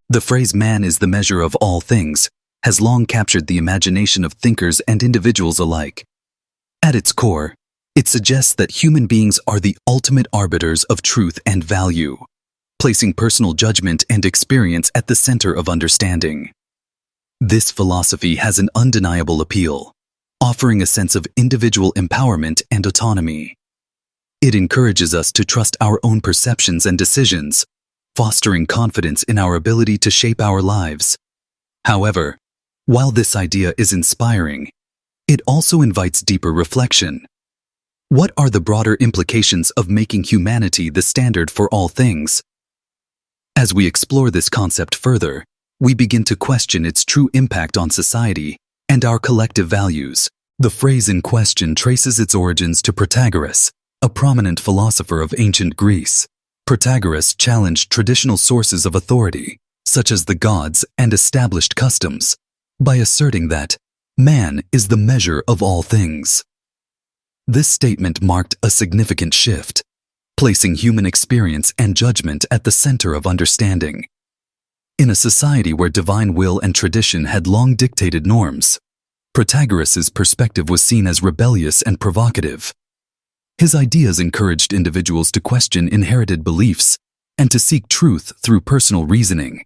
The phrase "man is the measure of all things" has long captured the imagination of thinkers and individuals alike. At its core, it suggests that human beings are the ultimate arbiters of truth and value, placing personal judgment and experience at the center of understanding. This philosophy has an undeniable appeal, offering a sense of individual empowerment and autonomy. It encourages us to trust our own perceptions and decisions, fostering confidence in our ability to shape our lives. However, while this idea is inspiring, it also invites deeper reflection. What are the broader implications of making humanity the standard for all things? As we explore this concept further, we begin to question its true impact on society and our collective values. The phrase in question traces its origins to Protagoras, a prominent philosopher of ancient Greece. Protagoras challenged traditional sources of authority, such as the gods and established customs, by asserting that man is the measure of all things. This statement marked a significant shift, placing human experience and judgment at the center of understanding. In a society where divine will and tradition had long dictated norms, Protagoras' perspective was seen as rebellious and provocative. His ideas encouraged individuals to question inherited beliefs and to seek truth through personal reasoning.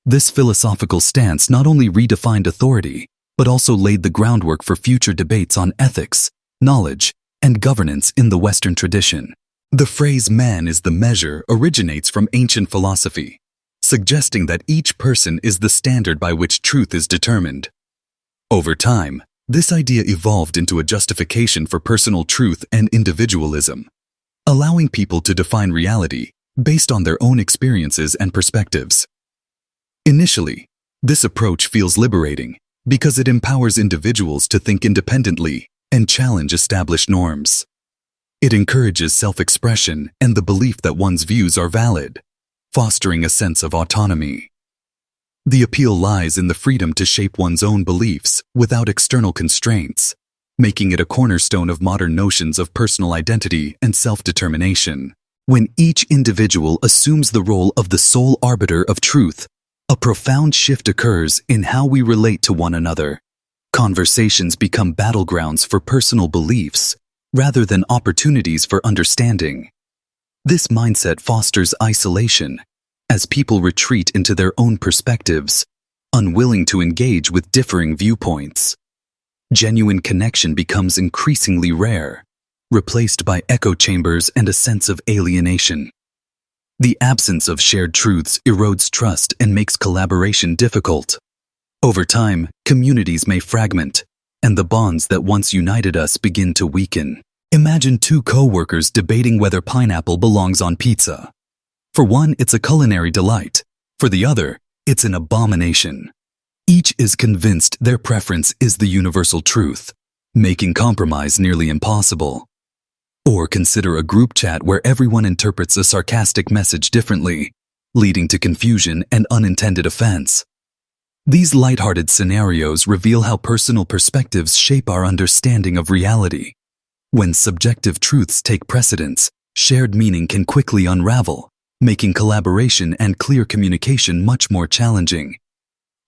This philosophical stance not only redefined authority, but also laid the groundwork for future debates on ethics, knowledge, and governance in the Western tradition. The phrase "man is the measure" originates from ancient philosophy, suggesting that each person is the standard by which truth is determined. Over time, this idea evolved into a justification for personal truth and individualism, allowing people to define reality based on their own experiences and perspectives. Initially, this approach feels liberating because it empowers individuals to think independently and challenge established norms. It encourages self-expression and the belief that one's views are valid, fostering a sense of autonomy. The appeal lies in the freedom to shape one's own beliefs without external constraints, making it a cornerstone of modern notions of personal identity and self-determination. When each individual assumes the role of the sole arbiter of truth, a profound shift occurs in how we relate to one another. Conversations become battlegrounds for personal beliefs rather than opportunities for understanding. This mindset fosters isolation as people retreat into their own perspectives, unwilling to engage with differing viewpoints. Genuine connection becomes increasingly rare, replaced by echo chambers and a sense of alienation. The absence of shared truths erodes trust and makes collaboration difficult. Over time, communities may fragment, and the bonds that once united us begin to weaken. Imagine two co-workers debating whether pineapple belongs on pizza. For one, it's a culinary delight. For the other, it's an abomination. Each is convinced their preference is the universal truth, making compromise nearly impossible. Or consider a group chat where everyone interprets a sarcastic message differently, leading to confusion and unintended offense. These lighthearted scenarios reveal how personal perspectives shape our understanding of reality. When subjective truths take precedence, shared meaning can quickly unravel, making collaboration and clear communication much more challenging.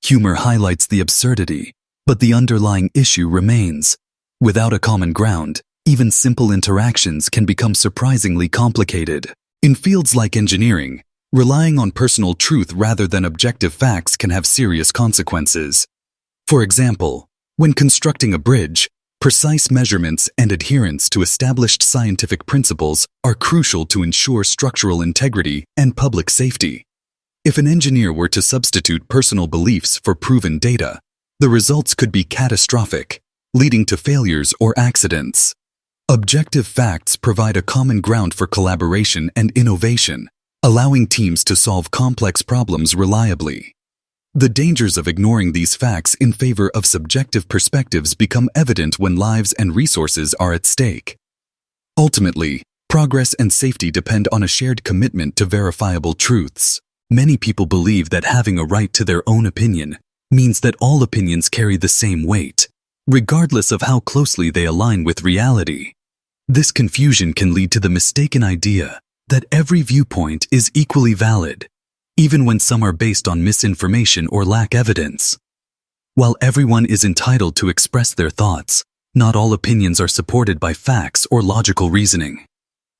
Humor highlights the absurdity, but the underlying issue remains. Without a common ground, even simple interactions can become surprisingly complicated. In fields like engineering, relying on personal truth rather than objective facts can have serious consequences. For example, when constructing a bridge, precise measurements and adherence to established scientific principles are crucial to ensure structural integrity and public safety. If an engineer were to substitute personal beliefs for proven data, the results could be catastrophic, leading to failures or accidents. Objective facts provide a common ground for collaboration and innovation, allowing teams to solve complex problems reliably. The dangers of ignoring these facts in favor of subjective perspectives become evident when lives and resources are at stake. Ultimately, progress and safety depend on a shared commitment to verifiable truths. Many people believe that having a right to their own opinion means that all opinions carry the same weight, regardless of how closely they align with reality. This confusion can lead to the mistaken idea that every viewpoint is equally valid, even when some are based on misinformation or lack evidence. While everyone is entitled to express their thoughts, not all opinions are supported by facts or logical reasoning.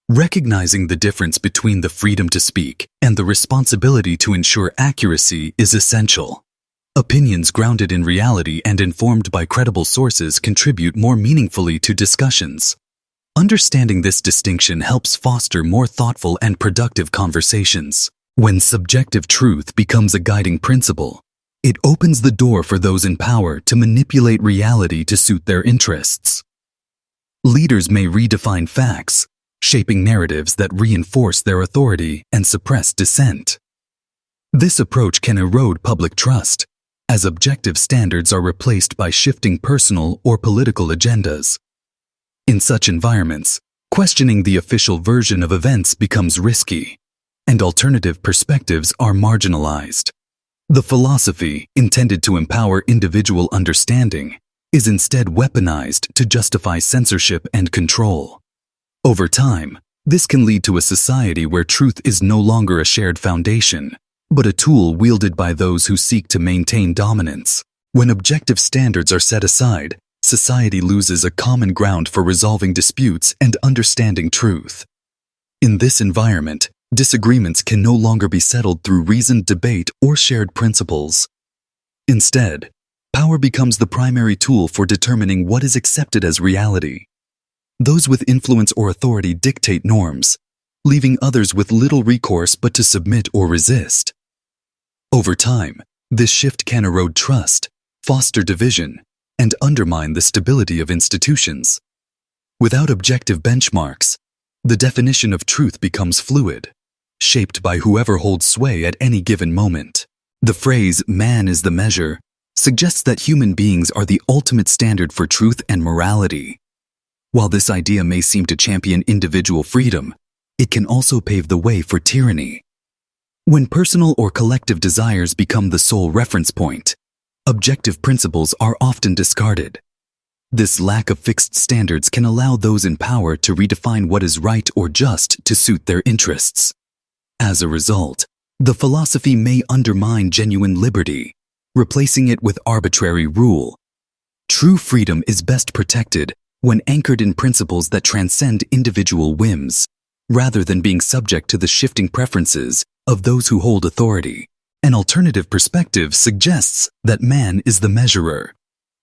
Recognizing the difference between the freedom to speak and the responsibility to ensure accuracy is essential. Opinions grounded in reality and informed by credible sources contribute more meaningfully to discussions. Understanding this distinction helps foster more thoughtful and productive conversations. When subjective truth becomes a guiding principle, it opens the door for those in power to manipulate reality to suit their interests. Leaders may redefine facts, shaping narratives that reinforce their authority and suppress dissent. This approach can erode public trust, as objective standards are replaced by shifting personal or political agendas. In such environments, questioning the official version of events becomes risky, and alternative perspectives are marginalized. The philosophy, intended to empower individual understanding, is instead weaponized to justify censorship and control. Over time, this can lead to a society where truth is no longer a shared foundation, but a tool wielded by those who seek to maintain dominance. When objective standards are set aside, society loses a common ground for resolving disputes and understanding truth. In this environment, disagreements can no longer be settled through reasoned debate or shared principles. Instead, power becomes the primary tool for determining what is accepted as reality. Those with influence or authority dictate norms, leaving others with little recourse but to submit or resist. Over time, this shift can erode trust, foster division, and undermine the stability of institutions. Without objective benchmarks, the definition of truth becomes fluid, shaped by whoever holds sway at any given moment. The phrase, "man is the measure," suggests that human beings are the ultimate standard for truth and morality. While this idea may seem to champion individual freedom, it can also pave the way for tyranny. When personal or collective desires become the sole reference point, objective principles are often discarded. This lack of fixed standards can allow those in power to redefine what is right or just to suit their interests. As a result, the philosophy may undermine genuine liberty, replacing it with arbitrary rule. True freedom is best protected when anchored in principles that transcend individual whims, rather than being subject to the shifting preferences of those who hold authority. An alternative perspective suggests that man is the measurer,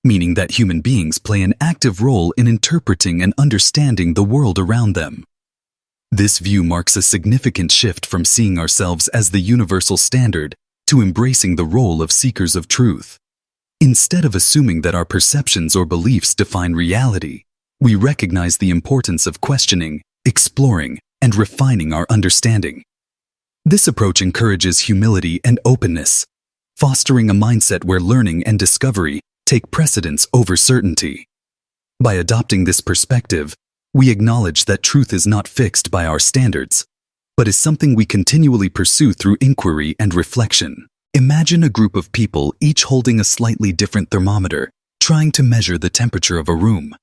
meaning that human beings play an active role in interpreting and understanding the world around them. This view marks a significant shift from seeing ourselves as the universal standard to embracing the role of seekers of truth. Instead of assuming that our perceptions or beliefs define reality, we recognize the importance of questioning, exploring, and refining our understanding. This approach encourages humility and openness, fostering a mindset where learning and discovery take precedence over certainty. By adopting this perspective, we acknowledge that truth is not fixed by our standards, but is something we continually pursue through inquiry and reflection. Imagine a group of people each holding a slightly different thermometer, trying to measure the temperature of a room.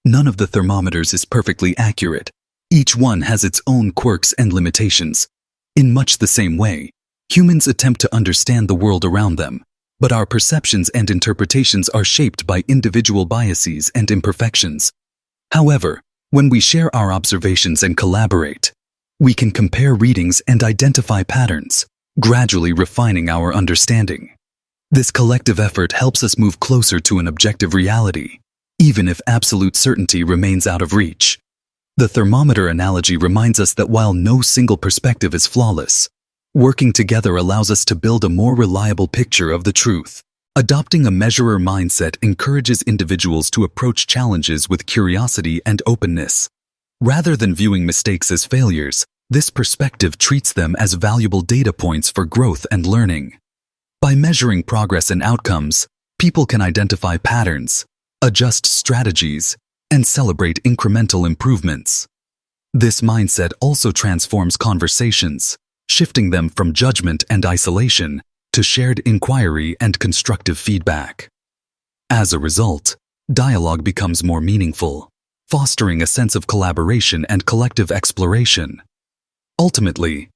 None of the thermometers is perfectly accurate. Each one has its own quirks and limitations. In much the same way, humans attempt to understand the world around them, but our perceptions and interpretations are shaped by individual biases and imperfections. However, when we share our observations and collaborate, we can compare readings and identify patterns, gradually refining our understanding. This collective effort helps us move closer to an objective reality, even if absolute certainty remains out of reach. The thermometer analogy reminds us that while no single perspective is flawless, working together allows us to build a more reliable picture of the truth. Adopting a measurer mindset encourages individuals to approach challenges with curiosity and openness. Rather than viewing mistakes as failures, this perspective treats them as valuable data points for growth and learning. By measuring progress and outcomes, people can identify patterns, adjust strategies, and celebrate incremental improvements. This mindset also transforms conversations, shifting them from judgment and isolation to shared inquiry and constructive feedback. As a result, dialogue becomes more meaningful, fostering a sense of collaboration and collective exploration. Ultimately,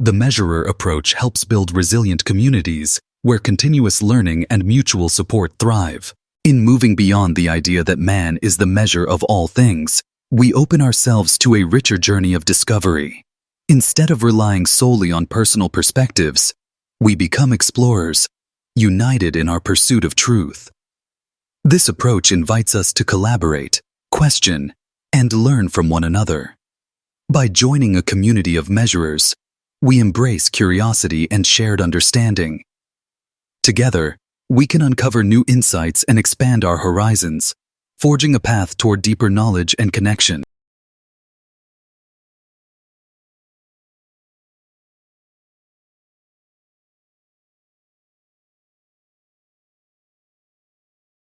The measurer approach helps build resilient communities where continuous learning and mutual support thrive. In moving beyond the idea that man is the measure of all things, we open ourselves to a richer journey of discovery. Instead of relying solely on personal perspectives, we become explorers, united in our pursuit of truth. This approach invites us to collaborate, question, and learn from one another. By joining a community of measurers, we embrace curiosity and shared understanding. Together, we can uncover new insights and expand our horizons, forging a path toward deeper knowledge and connection.